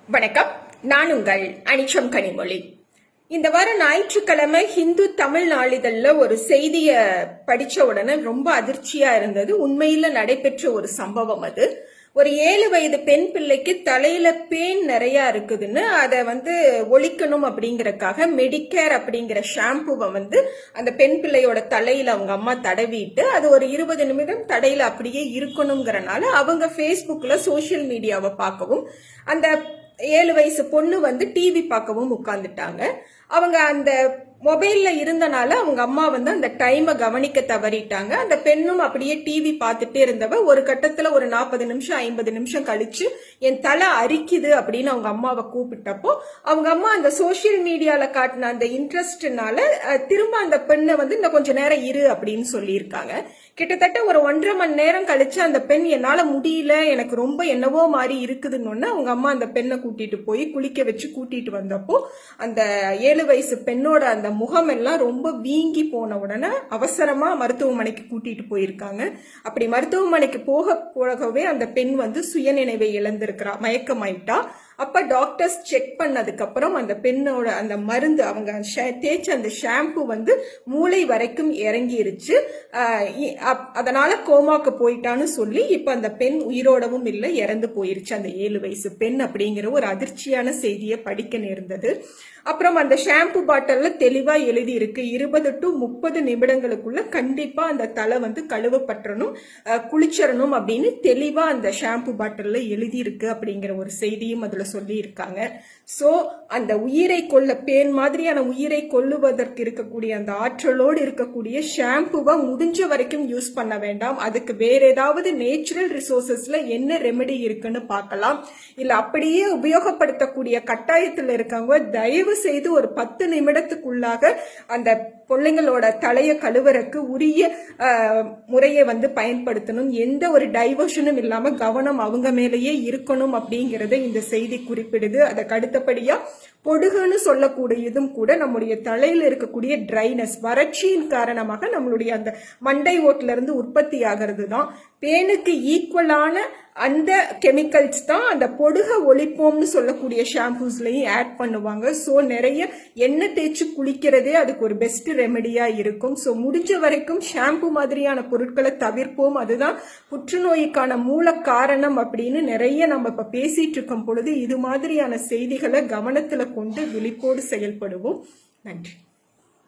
வணக்கம். நான் உங்கள் அனிச்சம் கனிமொழி. இந்த வாரம் ஞாயிற்றுக்கிழமை ஹிந்து தமிழ் நாளிதழ்ல ஒரு செய்திய படிச்ச உடனே ரொம்ப அதிர்ச்சியா இருந்தது. உண்மையில நடைபெற்ற ஒரு சம்பவம் அது. ஒரு 7 வயது பெண் பிள்ளைக்கு தலையில பேன் நிறைய இருக்குதுன்னு அதை ஒழிக்கணும் அப்படிங்கறக்காக மெடிக்கேர் அப்படிங்கிற ஷாம்புவை அந்த பெண் பிள்ளையோட தலையில அவங்க அம்மா தடவிட்டு அது ஒரு 20 நிமிடம் தலையில அப்படியே இருக்கணுங்கிறனால அவங்க ஃபேஸ்புக்ல சோசியல் மீடியாவை பார்க்கவும் அந்த 7 வயசு பொண்ணு டிவி பார்க்கவும் உட்கார்ந்துட்டாங்க. அவங்க அந்த மொபைல்ல இருந்தனால அவங்க அம்மா அந்த டைமை கவனிக்க தவறிட்டாங்க. அந்த பெண்ணும் அப்படியே டிவி பார்த்துட்டே இருந்தவ ஒரு கட்டத்துல ஒரு 40 நிமிஷம் 50 நிமிஷம் கழிச்சு என் தலை அரிக்குது அப்படின்னு அவங்க அம்மாவை கூப்பிட்டப்போ அவங்க அம்மா அந்த சோசியல் மீடியால காட்டின அந்த இன்ட்ரெஸ்ட்னால திரும்ப அந்த பெண்ணை இன்னும் கொஞ்ச நேரம் இரு அப்படின்னு சொல்லியிருக்காங்க. கிட்டத்தட்ட ஒரு 1.5 மணி நேரம் கழிச்சு அந்த பெண் என்னால முடியல, எனக்கு ரொம்ப என்னவோ மாதிரி இருக்குதுன்னு அவங்க அம்மா அந்த பெண்ணை கூட்டிட்டு போய் குளிக்க வச்சு கூட்டிட்டு வந்தப்போ அந்த 7 வயசு பெண்ணோட அந்த முகம் எல்லாம் ரொம்ப வீங்கி போன உடனே அவசரமா மருத்துவமனைக்கு கூட்டிட்டு போயிருக்காங்க. அப்படி மருத்துவமனைக்கு போகவே அந்த பெண் சுயநினைவை இழந்திருக்கிறா, மயக்கமாயிட்டா. அப்ப டாக்டர்ஸ் செக் பண்ணதுக்கு அப்புறம் அந்த பெண்ணோட அந்த மருந்து அவங்க தேய்ச்ச அந்த ஷாம்பு மூளை வரைக்கும் இறங்கிருச்சு. அதனால கோமாக்கு போயிட்டான்னு சொல்லி இப்ப அந்த பெண் உயிரோடவும் இல்லை, இறந்து போயிருச்சு அந்த 7 வயசு பெண் அப்படிங்கிற ஒரு அதிர்ச்சியான செய்தியை படிக்க நேர்ந்தது. அப்புறம் அந்த ஷாம்பு பாட்டில்ல தெளிவா எழுதி இருக்கு 20 to 30 நிமிடங்களுக்குள்ள கண்டிப்பா அந்த தலை கழுவப்பட்டணும், குளிச்சிடணும் அப்படின்னு தெளிவா அந்த ஷாம்பு பாட்டில்ல எழுதி இருக்கு அப்படிங்கிற ஒரு செய்தியும் அதுல சொல்லி இருக்காங்க. சோ அந்த உயிரை கொல்ல பேன் மாதிரியான உயிரை கொல்லுவதற்கு இருக்கக்கூடிய அந்த ஆற்றலோடு இருக்கக்கூடிய ஷாம்புவை முடிஞ்ச வரைக்கும் யூஸ் பண்ண வேண்டாம். அதுக்கு வேற ஏதாவது நேச்சுரல் ரிசோர்சஸ்ல என்ன ரெமெடி இருக்குன்னு பார்க்கலாம். இல்ல அப்படியே உபயோகப்படுத்தக்கூடிய கட்டாயத்துல இருக்கவங்க தயவு செய்து ஒரு 10 நிமிடத்துக்குள்ளாக அந்த பிள்ளைங்களோட தலையை கழுவுறக்கு உரிய முறையை பயன்படுத்தணும். எந்த ஒரு டைவர்ஷனும் இல்லாம கவனம் அவங்க மேலேயே இருக்கணும் அப்படிங்கறத இந்த செய்தி குறிப்பிடுது. அதுக்கு அடுத்தபடியா பொடுகுன்னு சொல்லக்கூடியதும் கூட நம்முடைய தலையில இருக்கக்கூடிய ட்ரைனஸ், வறட்சியின் காரணமாக நம்மளுடைய அந்த மண்டை ஓட்டுல இருந்து உற்பத்தி ஆகிறது தான். பேனுக்கு ஈக்குவலான அந்த கெமிக்கல்ஸ் தான் அந்த பொடுக ஒழிப்போம்னு சொல்லக்கூடிய ஷாம்பூஸ்லயும் ஆட் பண்ணுவாங்க. ஸோ நிறைய எண்ணெய் தேய்ச்சி குளிக்கிறதே அதுக்கு ஒரு பெஸ்ட் ரெமெடியா இருக்கும். ஸோ முடிஞ்ச வரைக்கும் ஷாம்பு மாதிரியான பொருட்களை தவிர்ப்போம். அதுதான் புற்றுநோய்க்கான மூல காரணம் அப்படின்னு நிறைய நம்ம இப்ப பேசிட்டு இருக்கும் பொழுது இது மாதிரியான செய்திகளை கவனத்துல கொண்டு விழிப்போடு செயல்படுவோம். நன்றி.